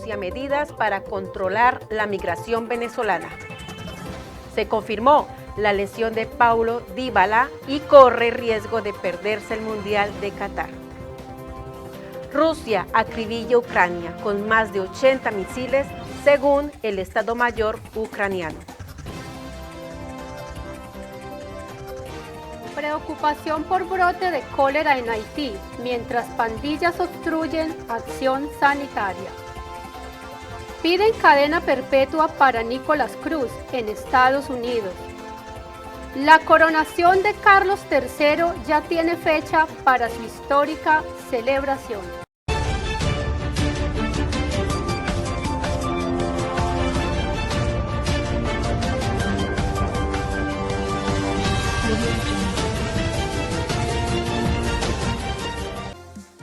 anuncia medidas para controlar la migración venezolana. Se confirmó la lesión de Paulo Dybala y corre riesgo de perderse el Mundial de Qatar. Rusia acribilla a Ucrania con más de 80 misiles, según el Estado Mayor ucraniano. Preocupación por brote de cólera en Haití, mientras pandillas obstruyen acción sanitaria. Piden cadena perpetua para Nicolás Cruz en Estados Unidos. La coronación de Carlos III ya tiene fecha para su histórica celebración.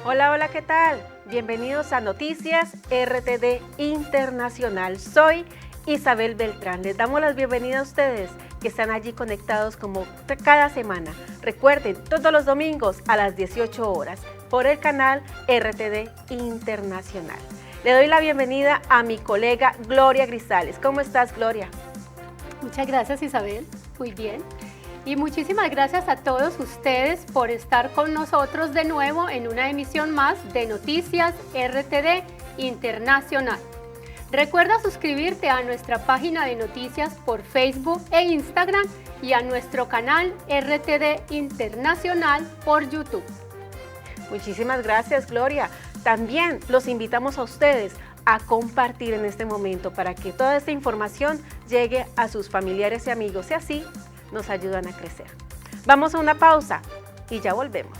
Hola, hola, ¿qué tal? Bienvenidos a Noticias RTD Internacional. Soy Isabel Beltrán. Les damos las bienvenidas a ustedes que están allí conectados como cada semana. Recuerden, todos los domingos a las 18 horas por el canal RTD Internacional. Le doy la bienvenida a mi colega Gloria Grisales. ¿Cómo estás, Gloria? Muchas gracias, Isabel. Muy bien. Y muchísimas gracias a todos ustedes por estar con nosotros de nuevo en una emisión más de Noticias RTD Internacional. Recuerda suscribirte a nuestra página de noticias por Facebook e Instagram y a nuestro canal RTD Internacional por YouTube. Muchísimas gracias, Gloria. También los invitamos a ustedes a compartir en este momento para que toda esta información llegue a sus familiares y amigos y así nos ayudan a crecer. Vamos a una pausa y ya volvemos.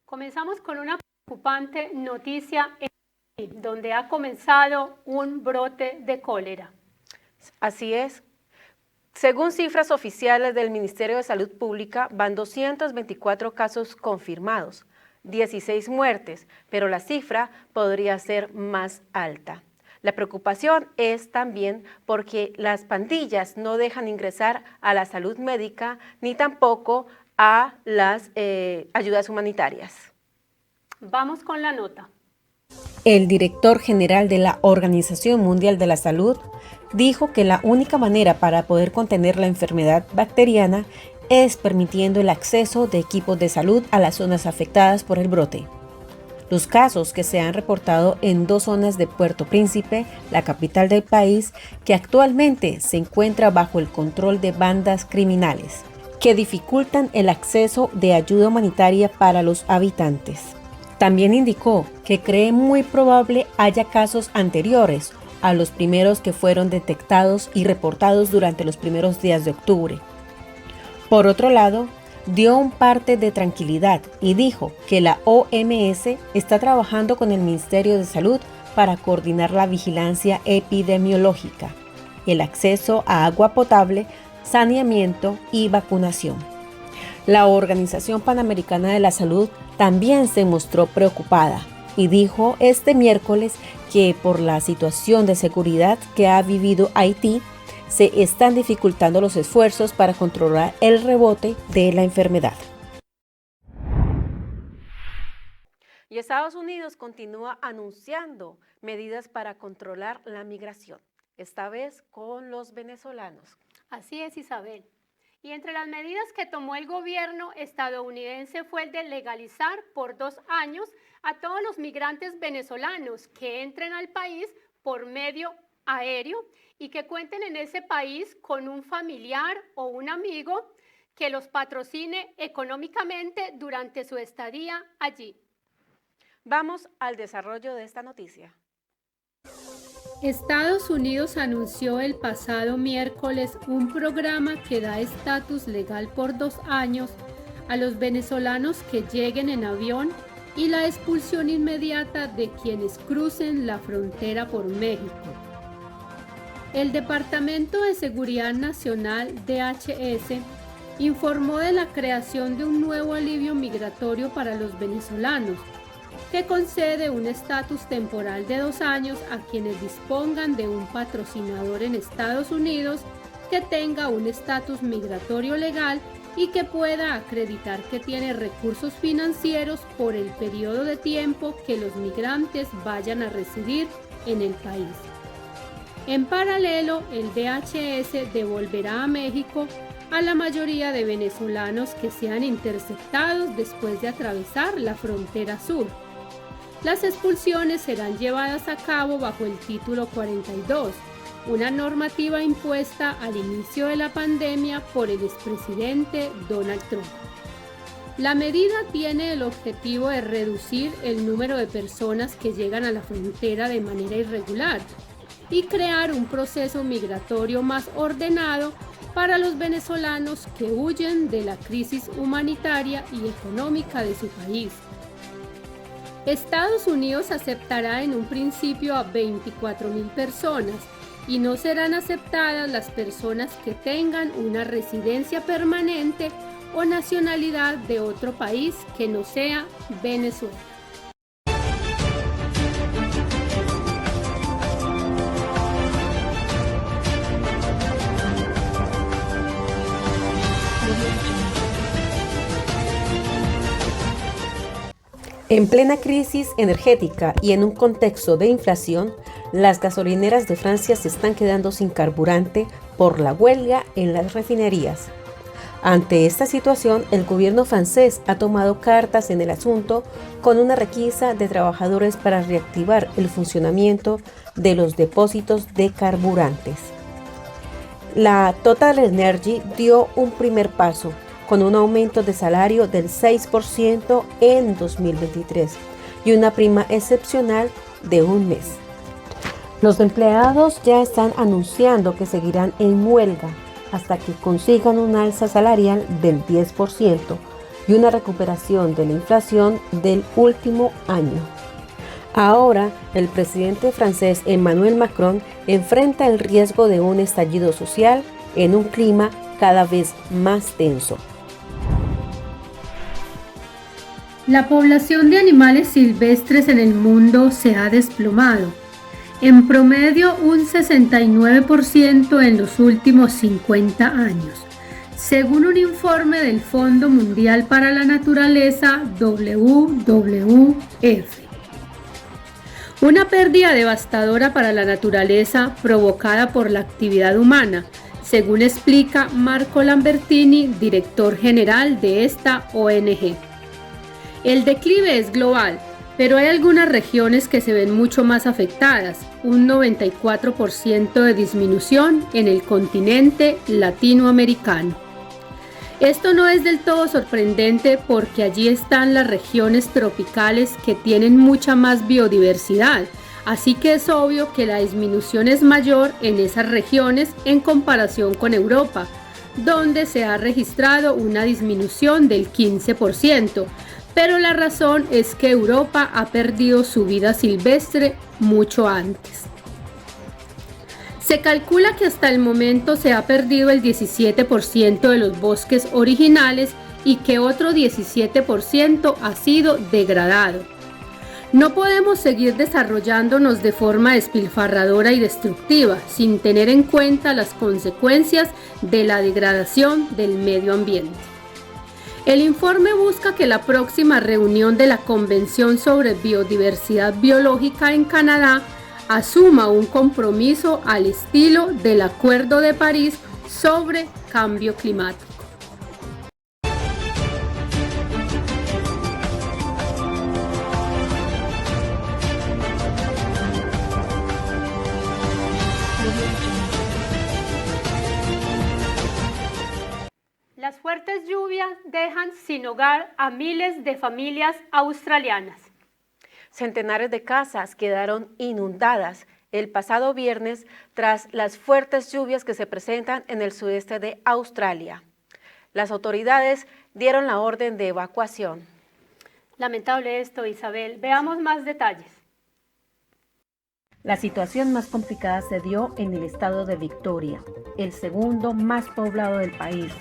Comenzamos con una preocupante noticia donde ha comenzado un brote de cólera. Así es. Según cifras oficiales del Ministerio de Salud Pública, van 224 casos confirmados, 16 muertes, pero la cifra podría ser más alta. La preocupación es también porque las pandillas no dejan ingresar a la salud médica ni tampoco a las ayudas humanitarias. Vamos con la nota. El director general de la Organización Mundial de la Salud dijo que la única manera para poder contener la enfermedad bacteriana es permitiendo el acceso de equipos de salud a las zonas afectadas por el brote. Los casos que se han reportado en 2 zonas de Puerto Príncipe, la capital del país, que actualmente se encuentra bajo el control de bandas criminales, que dificultan el acceso de ayuda humanitaria para los habitantes. También indicó que cree muy probable haya casos anteriores a los primeros que fueron detectados y reportados durante los primeros días de octubre. Por otro lado, dio un parte de tranquilidad y dijo que la OMS está trabajando con el Ministerio de Salud para coordinar la vigilancia epidemiológica, el acceso a agua potable, saneamiento y vacunación. La Organización Panamericana de la Salud también se mostró preocupada y dijo este miércoles que por la situación de seguridad que ha vivido Haití, se están dificultando los esfuerzos para controlar el rebote de la enfermedad. Y Estados Unidos continúa anunciando medidas para controlar la migración, esta vez con los venezolanos. Así es, Isabel. Y entre las medidas que tomó el gobierno estadounidense fue el de legalizar por 2 años a todos los migrantes venezolanos que entren al país por medio aéreo y que cuenten en ese país con un familiar o un amigo que los patrocine económicamente durante su estadía allí. Vamos al desarrollo de esta noticia. Estados Unidos anunció el pasado miércoles un programa que da estatus legal por 2 años a los venezolanos que lleguen en avión y la expulsión inmediata de quienes crucen la frontera por México. El Departamento de Seguridad Nacional, DHS, informó de la creación de un nuevo alivio migratorio para los venezolanos, que concede un estatus temporal de 2 años a quienes dispongan de un patrocinador en Estados Unidos que tenga un estatus migratorio legal y que pueda acreditar que tiene recursos financieros por el periodo de tiempo que los migrantes vayan a residir en el país. En paralelo, el DHS devolverá a México a la mayoría de venezolanos que sean interceptados después de atravesar la frontera sur. Las expulsiones serán llevadas a cabo bajo el título 42, una normativa impuesta al inicio de la pandemia por el expresidente Donald Trump. La medida tiene el objetivo de reducir el número de personas que llegan a la frontera de manera irregular y crear un proceso migratorio más ordenado para los venezolanos que huyen de la crisis humanitaria y económica de su país. Estados Unidos aceptará en un principio a 24,000 personas y no serán aceptadas las personas que tengan una residencia permanente o nacionalidad de otro país que no sea Venezuela. En plena crisis energética y en un contexto de inflación, las gasolineras de Francia se están quedando sin carburante por la huelga en las refinerías. Ante esta situación, el gobierno francés ha tomado cartas en el asunto con una requisa de trabajadores para reactivar el funcionamiento de los depósitos de carburantes. La Total Energy dio un primer paso con un aumento de salario del 6% en 2023 y una prima excepcional de un mes. Los empleados ya están anunciando que seguirán en huelga hasta que consigan un alza salarial del 10% y una recuperación de la inflación del último año. Ahora, el presidente francés Emmanuel Macron enfrenta el riesgo de un estallido social en un clima cada vez más tenso. La población de animales silvestres en el mundo se ha desplomado, en promedio un 69% en los últimos 50 años, según un informe del Fondo Mundial para la Naturaleza WWF. Una pérdida devastadora para la naturaleza provocada por la actividad humana, según explica Marco Lambertini, director general de esta ONG. El declive es global, pero hay algunas regiones que se ven mucho más afectadas, un 94% de disminución en el continente latinoamericano. Esto no es del todo sorprendente porque allí están las regiones tropicales que tienen mucha más biodiversidad, así que es obvio que la disminución es mayor en esas regiones en comparación con Europa, donde se ha registrado una disminución del 15%, pero la razón es que Europa ha perdido su vida silvestre mucho antes. Se calcula que hasta el momento se ha perdido el 17% de los bosques originales y que otro 17% ha sido degradado. No podemos seguir desarrollándonos de forma despilfarradora y destructiva sin tener en cuenta las consecuencias de la degradación del medio ambiente. El informe busca que la próxima reunión de la Convención sobre Biodiversidad Biológica en Canadá asuma un compromiso al estilo del Acuerdo de París sobre cambio climático. Las fuertes lluvias dejan sin hogar a miles de familias australianas. Centenares de casas quedaron inundadas el pasado viernes tras las fuertes lluvias que se presentan en el sudeste de Australia. Las autoridades dieron la orden de evacuación. Lamentable esto, Isabel. Veamos más detalles. La situación más complicada se dio en el estado de Victoria, el segundo más poblado del país,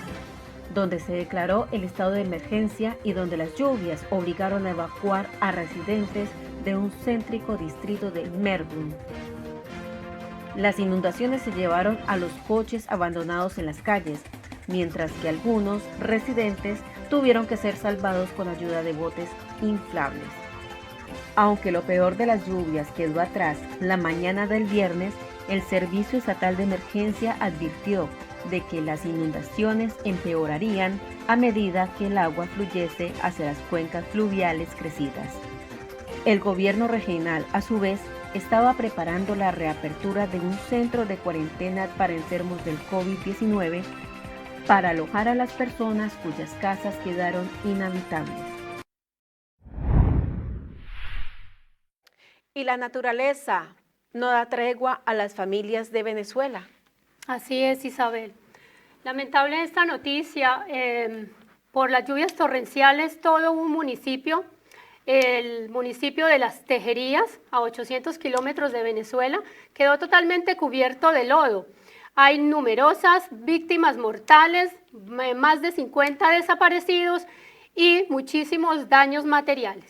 donde se declaró el estado de emergencia y donde las lluvias obligaron a evacuar a residentes de un céntrico distrito de Melbourne. Las inundaciones se llevaron a los coches abandonados en las calles, mientras que algunos residentes tuvieron que ser salvados con ayuda de botes inflables. Aunque lo peor de las lluvias quedó atrás la mañana del viernes, el Servicio Estatal de Emergencia advirtió de que las inundaciones empeorarían a medida que el agua fluyese hacia las cuencas fluviales crecidas. El gobierno regional, a su vez, estaba preparando la reapertura de un centro de cuarentena para enfermos del COVID-19 para alojar a las personas cuyas casas quedaron inhabitables. Y la naturaleza no da tregua a las familias de Venezuela. Así es, Isabel. Lamentable esta noticia. Por las lluvias torrenciales, todo un municipio, el municipio de Las Tejerías, a 800 kilómetros de Venezuela, quedó totalmente cubierto de lodo. Hay numerosas víctimas mortales, más de 50 desaparecidos y muchísimos daños materiales.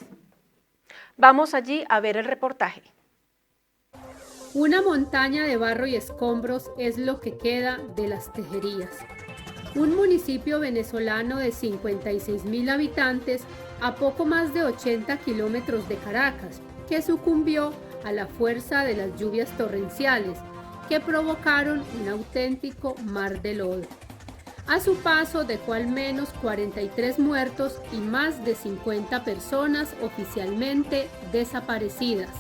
Vamos allí a ver el reportaje. Una montaña de barro y escombros es lo que queda de Las Tejerías, un municipio venezolano de 56.000 habitantes a poco más de 80 kilómetros de Caracas, que sucumbió a la fuerza de las lluvias torrenciales que provocaron un auténtico mar de lodo. A su paso dejó al menos 43 muertos y más de 50 personas oficialmente desaparecidas.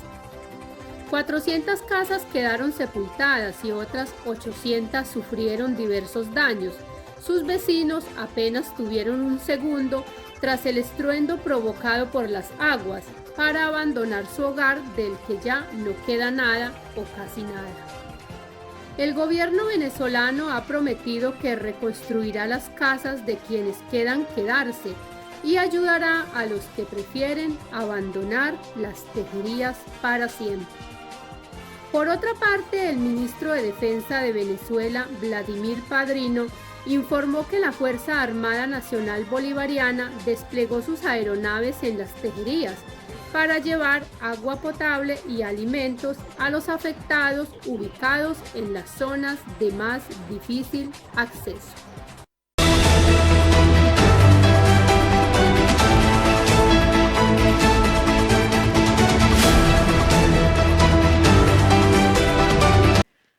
400 casas quedaron sepultadas y otras 800 sufrieron diversos daños. Sus vecinos apenas tuvieron un segundo tras el estruendo provocado por las aguas para abandonar su hogar del que ya no queda nada o casi nada. El gobierno venezolano ha prometido que reconstruirá las casas de quienes quedan quedarse y ayudará a los que prefieren abandonar Las Tejerías para siempre. Por otra parte, el ministro de Defensa de Venezuela, Vladimir Padrino, informó que la Fuerza Armada Nacional Bolivariana desplegó sus aeronaves en Las Tejerías para llevar agua potable y alimentos a los afectados ubicados en las zonas de más difícil acceso.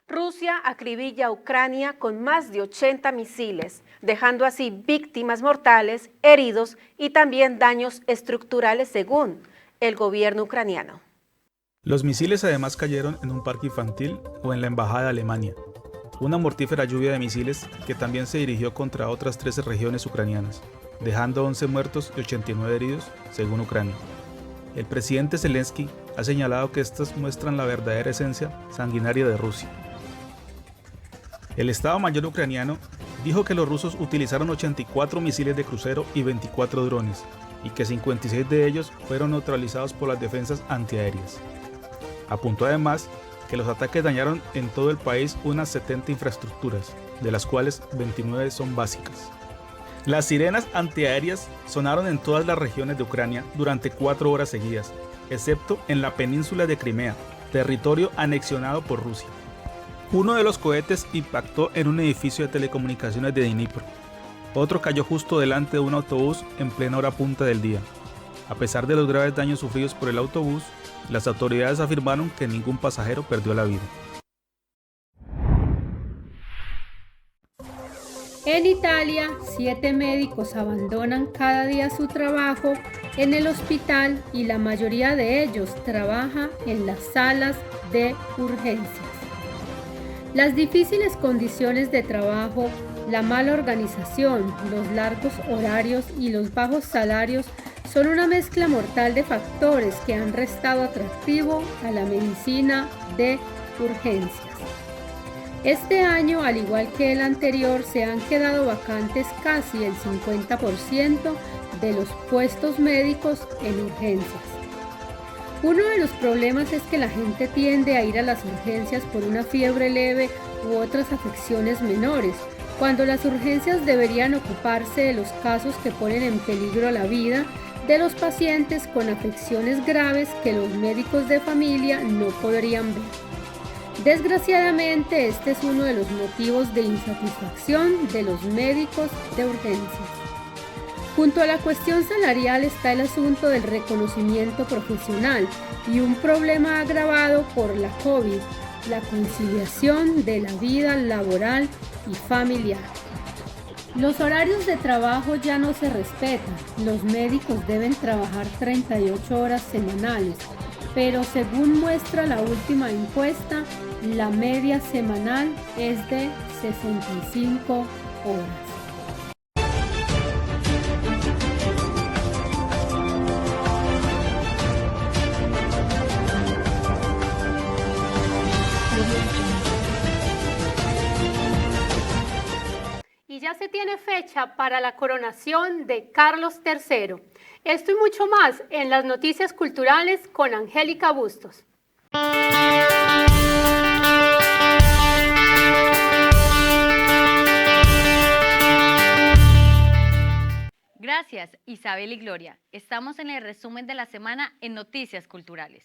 Rusia acribilla a Ucrania con más de 80 misiles, dejando así víctimas mortales, heridos y también daños estructurales según el gobierno ucraniano. Los misiles además cayeron en un parque infantil o en la embajada de Alemania. Una mortífera lluvia de misiles que también se dirigió contra otras 13 regiones ucranianas, dejando 11 muertos y 89 heridos, según Ucrania. El presidente Zelensky ha señalado que estas muestran la verdadera esencia sanguinaria de Rusia. El Estado Mayor ucraniano dijo que los rusos utilizaron 84 misiles de crucero y 24 drones, y que 56 de ellos fueron neutralizados por las defensas antiaéreas. Apuntó además que los ataques dañaron en todo el país unas 70 infraestructuras, de las cuales 29 son básicas. Las sirenas antiaéreas sonaron en todas las regiones de Ucrania durante 4 horas seguidas, excepto en la península de Crimea, territorio anexionado por Rusia. Uno de los cohetes impactó en un edificio de telecomunicaciones de Dnipro. Otro cayó justo delante de un autobús en plena hora punta del día. A pesar de los graves daños sufridos por el autobús, las autoridades afirmaron que ningún pasajero perdió la vida. En Italia, 7 médicos abandonan cada día su trabajo en el hospital y la mayoría de ellos trabaja en las salas de urgencias. Las difíciles condiciones de trabajo, la mala organización, los largos horarios y los bajos salarios son una mezcla mortal de factores que han restado atractivo a la medicina de urgencias. Este año, al igual que el anterior, se han quedado vacantes casi el 50% de los puestos médicos en urgencias. Uno de los problemas es que la gente tiende a ir a las urgencias por una fiebre leve u otras afecciones menores, cuando las urgencias deberían ocuparse de los casos que ponen en peligro la vida de los pacientes con afecciones graves que los médicos de familia no podrían ver. Desgraciadamente, este es uno de los motivos de insatisfacción de los médicos de urgencias. Junto a la cuestión salarial está el asunto del reconocimiento profesional y un problema agravado por la COVID, la conciliación de la vida laboral y familiar. Los horarios de trabajo ya no se respetan. Los médicos deben trabajar 38 horas semanales, pero según muestra la última encuesta, la media semanal es de 65 horas. Y ya se tiene fecha para la coronación de Carlos III. Esto y mucho más en las noticias culturales con Angélica Bustos. Gracias, Isabel y Gloria. Estamos en el resumen de la semana en Noticias Culturales.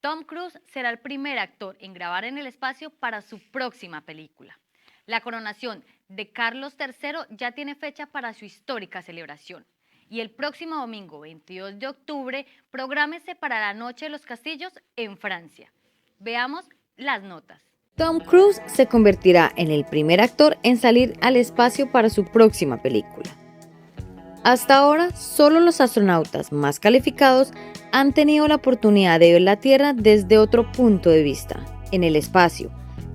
Tom Cruise será el primer actor en grabar en el espacio para su próxima película. La coronación de Carlos III ya tiene fecha para su histórica celebración. Y el próximo domingo, 22 de octubre, prográmese para la Noche de los Castillos en Francia. Veamos las notas. Tom Cruise se convertirá en el primer actor en salir al espacio para su próxima película. Hasta ahora, solo los astronautas más calificados han tenido la oportunidad de ver la Tierra desde otro punto de vista, en el espacio.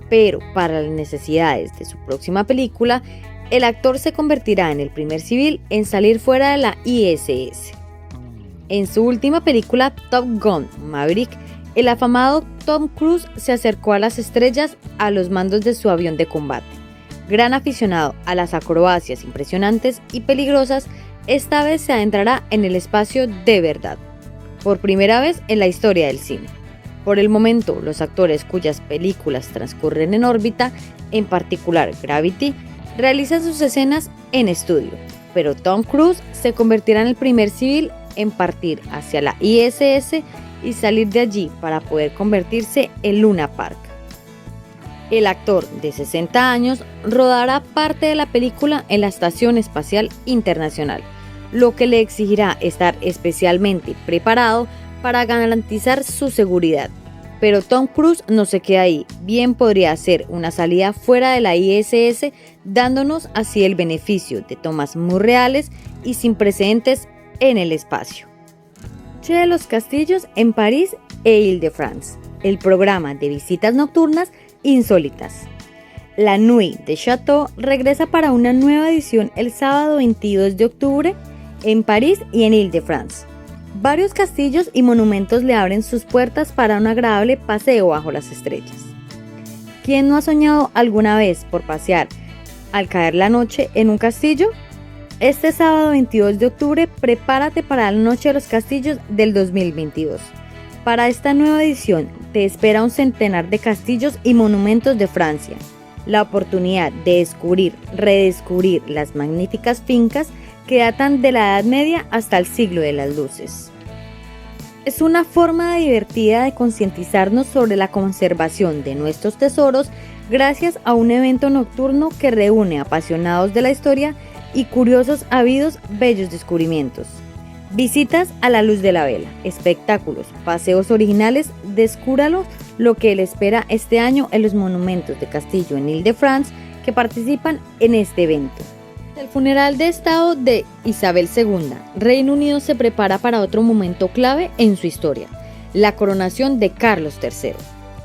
Pero para las necesidades de su próxima película, el actor se convertirá en el primer civil en salir fuera de la ISS. En su última película, Top Gun: Maverick, el afamado Tom Cruise se acercó a las estrellas a los mandos de su avión de combate. Gran aficionado a las acrobacias impresionantes y peligrosas, esta vez se adentrará en el espacio de verdad, por primera vez en la historia del cine. Por el momento, los actores cuyas películas transcurren en órbita, en particular Gravity, realizan sus escenas en estudio, pero Tom Cruise se convertirá en el primer civil en partir hacia la ISS y salir de allí para poder convertirse en Luna Park. El actor de 60 años rodará parte de la película en la Estación Espacial Internacional, lo que le exigirá estar especialmente preparado para garantizar su seguridad. Pero Tom Cruise no se queda ahí, bien podría hacer una salida fuera de la ISS, dándonos así el beneficio de tomas muy reales y sin precedentes en el espacio. Noche de los Castillos en París e Île-de-France, el programa de visitas nocturnas insólitas. La Nuit de Château regresa para una nueva edición el sábado 22 de octubre en París y en Île-de-France. Varios castillos y monumentos le abren sus puertas para un agradable paseo bajo las estrellas. ¿Quién no ha soñado alguna vez por pasear al caer la noche en un castillo? Este sábado 22 de octubre prepárate para la Noche de los Castillos del 2022. Para esta nueva edición te espera un centenar de castillos y monumentos de Francia, la oportunidad de descubrir, redescubrir las magníficas fincas que datan de la Edad Media hasta el siglo de las luces. Es una forma divertida de concientizarnos sobre la conservación de nuestros tesoros gracias a un evento nocturno que reúne apasionados de la historia y curiosos ávidos bellos descubrimientos. Visitas a la luz de la vela, espectáculos, paseos originales, descúbralo lo que le espera este año en los monumentos de Castillo en Île-de-France que participan en este evento. El funeral de Estado de Isabel II, Reino Unido se prepara para otro momento clave en su historia, la coronación de Carlos III.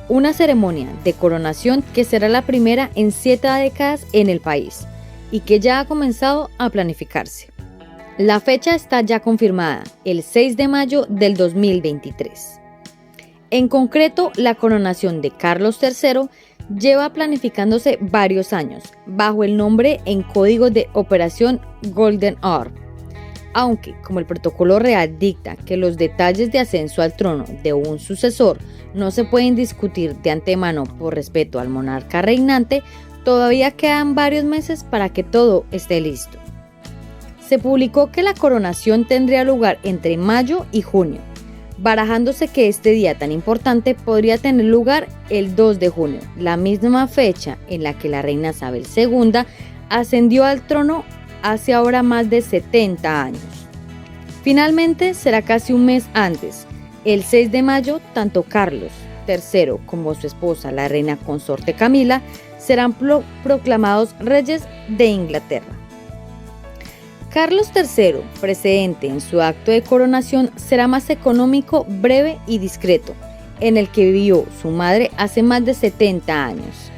Una ceremonia de coronación que será la primera en 7 décadas en el país y que ya ha comenzado a planificarse. La fecha está ya confirmada, el 6 de mayo del 2023. En concreto, la coronación de Carlos III lleva planificándose varios años, bajo el nombre en código de Operación Golden Orb. Aunque, como el protocolo real dicta que los detalles de ascenso al trono de un sucesor no se pueden discutir de antemano por respeto al monarca reinante, todavía quedan varios meses para que todo esté listo. Se publicó que la coronación tendría lugar entre mayo y junio, barajándose que este día tan importante podría tener lugar el 2 de junio, la misma fecha en la que la reina Isabel II ascendió al trono hace ahora más de 70 años. Finalmente será casi un mes antes, el 6 de mayo, tanto Carlos III como su esposa, la reina consorte Camila, serán proclamados reyes de Inglaterra. Carlos III, precedente en su acto de coronación, será más económico, breve y discreto, en el que vivió su madre hace más de 70 años.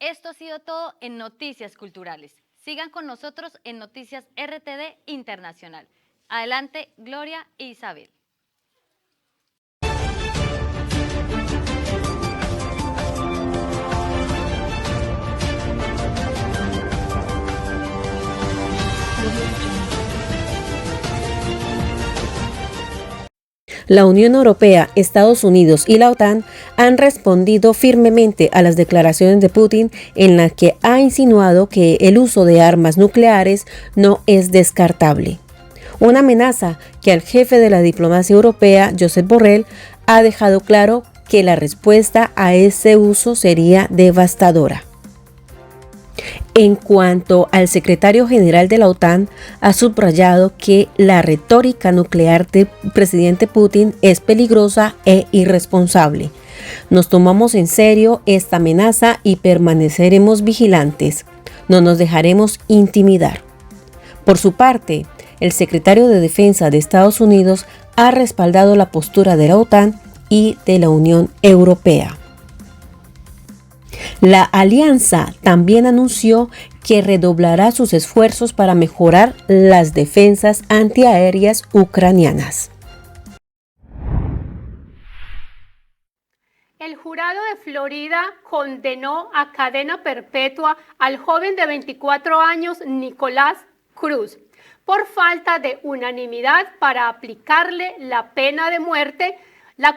Esto ha sido todo en Noticias Culturales. Sigan con nosotros en Noticias RTD Internacional. Adelante, Gloria e Isabel. La Unión Europea, Estados Unidos y la OTAN han respondido firmemente a las declaraciones de Putin en las que ha insinuado que el uso de armas nucleares no es descartable. Una amenaza que al jefe de la diplomacia europea, Josep Borrell, ha dejado claro que la respuesta a ese uso sería devastadora. En cuanto al secretario general de la OTAN, ha subrayado que la retórica nuclear del presidente Putin es peligrosa e irresponsable. Nos tomamos en serio esta amenaza y permaneceremos vigilantes. No nos dejaremos intimidar. Por su parte, el secretario de Defensa de Estados Unidos ha respaldado la postura de la OTAN y de la Unión Europea. La alianza también anunció que redoblará sus esfuerzos para mejorar las defensas antiaéreas ucranianas. El jurado de Florida condenó a cadena perpetua al joven de 24 años Nicolás Cruz por falta de unanimidad para aplicarle la pena de muerte,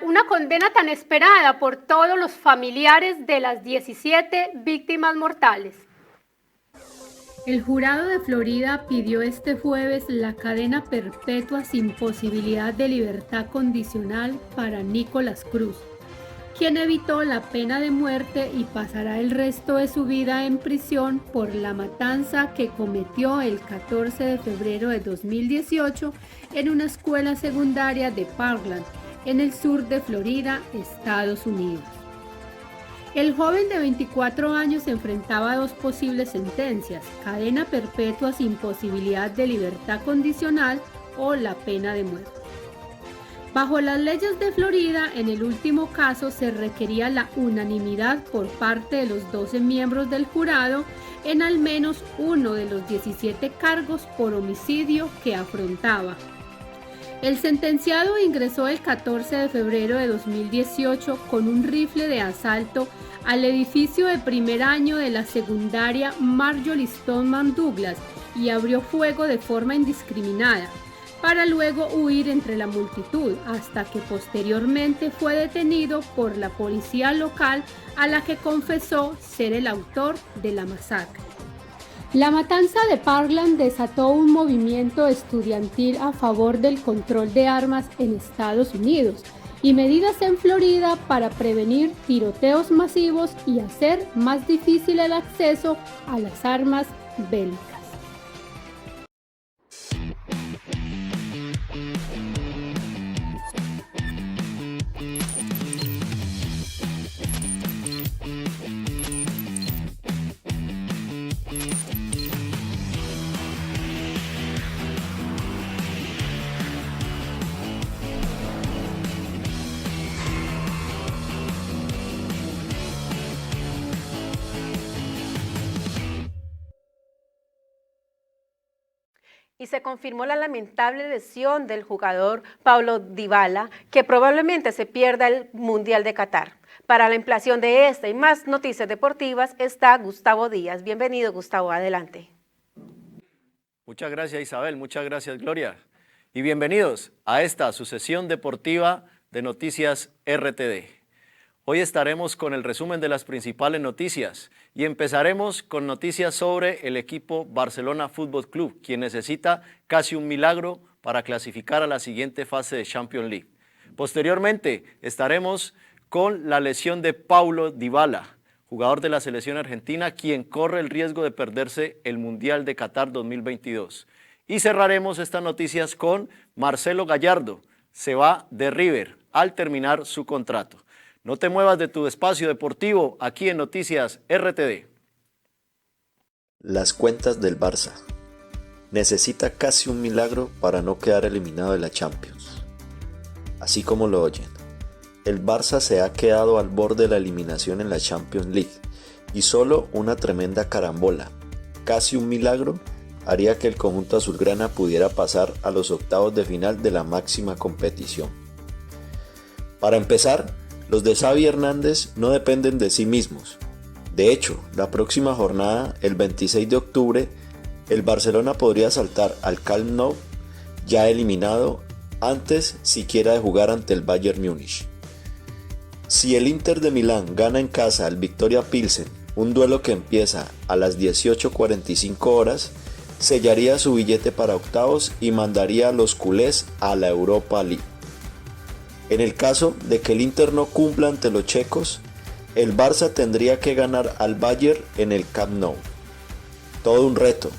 una condena tan esperada por todos los familiares de las 17 víctimas mortales. El jurado de Florida pidió este jueves la cadena perpetua sin posibilidad de libertad condicional para Nicolás Cruz, quien evitó la pena de muerte y pasará el resto de su vida en prisión por la matanza que cometió el 14 de febrero de 2018 en una escuela secundaria de Parkland, en el sur de Florida, Estados Unidos. El joven de 24 años enfrentaba dos posibles sentencias: cadena perpetua sin posibilidad de libertad condicional o la pena de muerte. Bajo las leyes de Florida, en el último caso se requería la unanimidad por parte de los 12 miembros del jurado en al menos uno de los 17 cargos por homicidio que afrontaba. El sentenciado ingresó el 14 de febrero de 2018 con un rifle de asalto al edificio de primer año de la secundaria Marjory Stoneman Douglas y abrió fuego de forma indiscriminada, para luego huir entre la multitud, hasta que posteriormente fue detenido por la policía local, a la que confesó ser el autor de la masacre. La matanza de Parkland desató un movimiento estudiantil a favor del control de armas en Estados Unidos y medidas en Florida para prevenir tiroteos masivos y hacer más difícil el acceso a las armas bélicas. Y se confirmó la lamentable lesión del jugador Paulo Dybala, que probablemente se pierda el Mundial de Qatar. Para la ampliación de esta y más noticias deportivas está Gustavo Díaz. Bienvenido, Gustavo, adelante. Muchas gracias, Isabel, muchas gracias, Gloria. Y bienvenidos a esta su sesión deportiva de Noticias RTD. Hoy estaremos con el resumen de las principales noticias y empezaremos con noticias sobre el equipo Barcelona Fútbol Club, quien necesita casi un milagro para clasificar a la siguiente fase de Champions League. Posteriormente estaremos con la lesión de Paulo Dybala, jugador de la selección argentina, quien corre el riesgo de perderse el Mundial de Qatar 2022. Y cerraremos estas noticias con Marcelo Gallardo, se va de River al terminar su contrato. No te muevas de tu espacio deportivo aquí en Noticias RTD. Las cuentas del Barça. Necesita casi un milagro para no quedar eliminado de la Champions. Así como lo oyen, el Barça se ha quedado al borde de la eliminación en la Champions League y solo una tremenda carambola, casi un milagro, haría que el conjunto azulgrana pudiera pasar a los octavos de final de la máxima competición. Para empezar, los de Xavi Hernández no dependen de sí mismos. De hecho, la próxima jornada, el 26 de octubre, el Barcelona podría saltar al Camp Nou ya eliminado antes siquiera de jugar ante el Bayern Múnich. Si el Inter de Milán gana en casa al Viktoria Pilsen, un duelo que empieza a las 18:45 horas, sellaría su billete para octavos y mandaría a los culés a la Europa League. En el caso de que el Inter no cumpla ante los checos, el Barça tendría que ganar al Bayern en el Camp Nou. Todo un reto,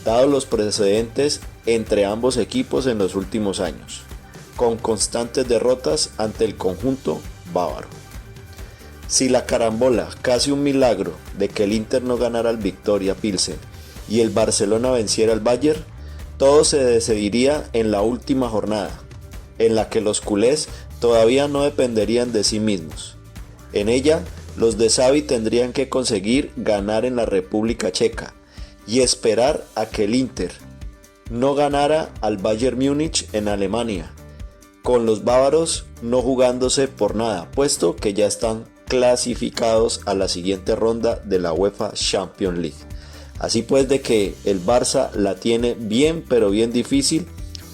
dados los precedentes entre ambos equipos en los últimos años, con constantes derrotas ante el conjunto bávaro. Si la carambola, casi un milagro, de que el Inter no ganara al Viktoria Pilsen y el Barcelona venciera al Bayern, todo se decidiría en la última jornada, en la que los culés todavía no dependerían de sí mismos. En ella, los de Xavi tendrían que conseguir ganar en la República Checa y esperar a que el Inter no ganara al Bayern Múnich en Alemania, con los bávaros no jugándose por nada, puesto que ya están clasificados a la siguiente ronda de la UEFA Champions League. Así pues, de que el Barça la tiene bien pero bien difícil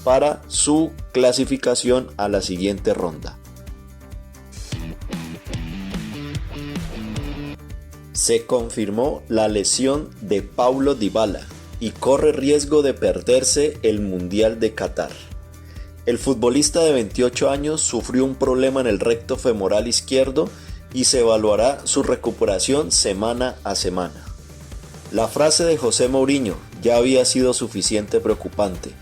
para su clasificación a la siguiente ronda. Se confirmó la lesión de Paulo Dybala y corre riesgo de perderse el Mundial de Qatar. El futbolista de 28 años sufrió un problema en el recto femoral izquierdo y se evaluará su recuperación semana a semana. La frase de José Mourinho ya había sido suficiente preocupante.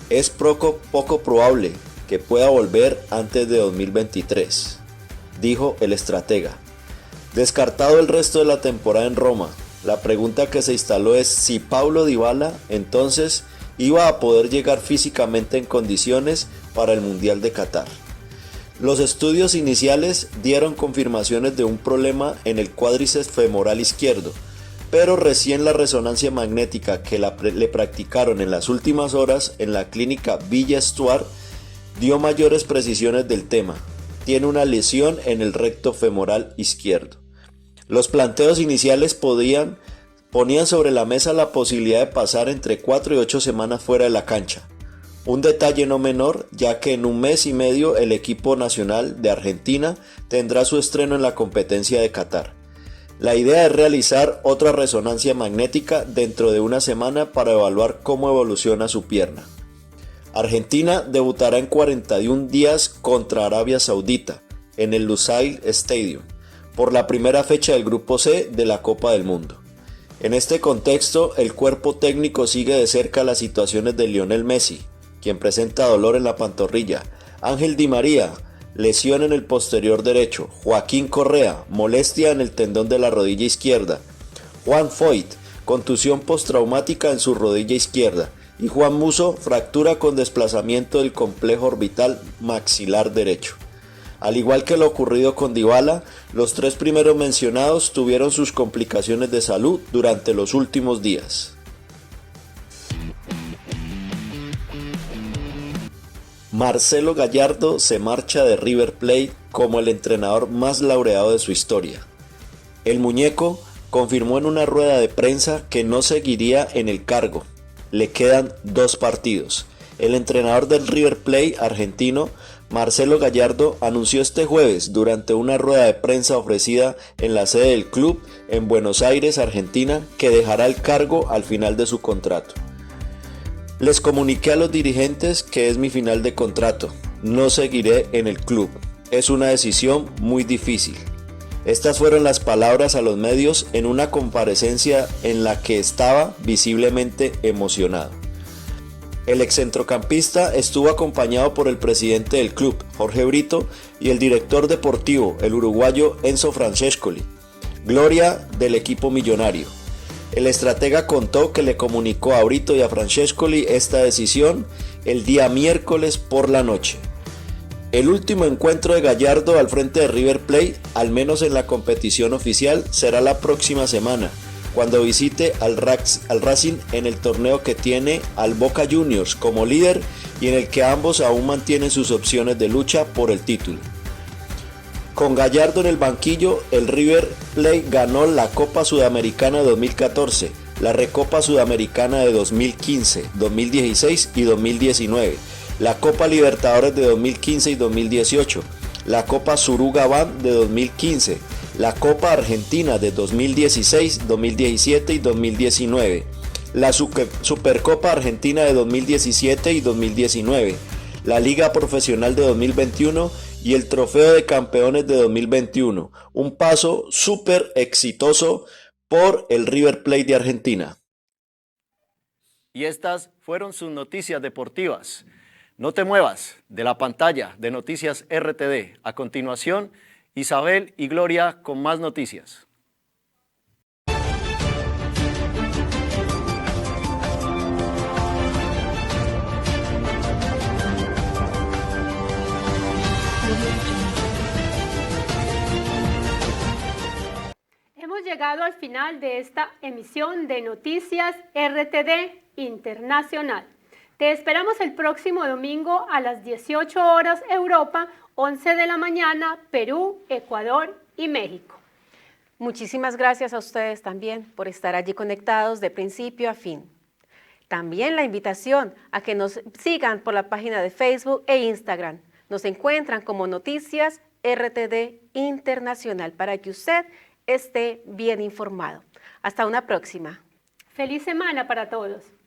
Es poco probable que pueda volver antes de 2023, dijo el estratega. Descartado el resto de la temporada en Roma, la pregunta que se instaló es si Paulo Dybala entonces iba a poder llegar físicamente en condiciones para el Mundial de Qatar. Los estudios iniciales dieron confirmaciones de un problema en el cuádriceps femoral izquierdo, pero recién la resonancia magnética que le practicaron en las últimas horas en la clínica Villa Stuart dio mayores precisiones del tema. Tiene una lesión en el recto femoral izquierdo. Los planteos iniciales ponían sobre la mesa la posibilidad de pasar entre 4 y 8 semanas fuera de la cancha. Un detalle no menor, ya que en un mes y medio el equipo nacional de Argentina tendrá su estreno en la competencia de Qatar. La idea es realizar otra resonancia magnética dentro de una semana para evaluar cómo evoluciona su pierna. Argentina debutará en 41 días contra Arabia Saudita en el Lusail Stadium por la primera fecha del Grupo C de la Copa del Mundo. En este contexto, el cuerpo técnico sigue de cerca las situaciones de Lionel Messi, quien presenta dolor en la pantorrilla, Ángel Di María, lesión en el posterior derecho, Joaquín Correa, molestia en el tendón de la rodilla izquierda, Juan Foyt, contusión postraumática en su rodilla izquierda, y Juan Musso, fractura con desplazamiento del complejo orbital maxilar derecho. Al igual que lo ocurrido con Dybala, los 3 primeros mencionados tuvieron sus complicaciones de salud durante los últimos días. Marcelo Gallardo se marcha de River Plate como el entrenador más laureado de su historia. El muñeco confirmó en una rueda de prensa que no seguiría en el cargo. Le quedan 2 partidos. El entrenador del River Plate argentino Marcelo Gallardo anunció este jueves durante una rueda de prensa ofrecida en la sede del club en Buenos Aires, Argentina, que dejará el cargo al final de su contrato. Les comuniqué a los dirigentes que es mi final de contrato, no seguiré en el club, es una decisión muy difícil. Estas fueron las palabras a los medios en una comparecencia en la que estaba visiblemente emocionado. El excentrocampista estuvo acompañado por el presidente del club, Jorge Brito, y el director deportivo, el uruguayo Enzo Francescoli, gloria del equipo millonario. El estratega contó que le comunicó a Brito y a Francescoli esta decisión el día miércoles por la noche. El último encuentro de Gallardo al frente de River Plate, al menos en la competición oficial, será la próxima semana, cuando visite al Racing en el torneo que tiene al Boca Juniors como líder y en el que ambos aún mantienen sus opciones de lucha por el título. Con Gallardo en el banquillo, el River Plate ganó la Copa Sudamericana 2014, la Recopa Sudamericana de 2015, 2016 y 2019, la Copa Libertadores de 2015 y 2018, la Copa Suruga Bank de 2015, la Copa Argentina de 2016, 2017 y 2019, la Supercopa Argentina de 2017 y 2019, la Liga Profesional de 2021 y el Trofeo de Campeones de 2021, un paso súper exitoso por el River Plate de Argentina. Y estas fueron sus noticias deportivas. No te muevas de la pantalla de Noticias RTD. A continuación, Isabel y Gloria con más noticias. Hemos llegado al final de esta emisión de Noticias RTD Internacional. Te esperamos el próximo domingo a las 18 horas Europa, 11 de la mañana Perú, Ecuador y México. Muchísimas gracias a ustedes también por estar allí conectados de principio a fin. También la invitación a que nos sigan por la página de Facebook e Instagram. Nos encuentran como Noticias RTD Internacional para que usted esté bien informado. Hasta una próxima. Feliz semana para todos.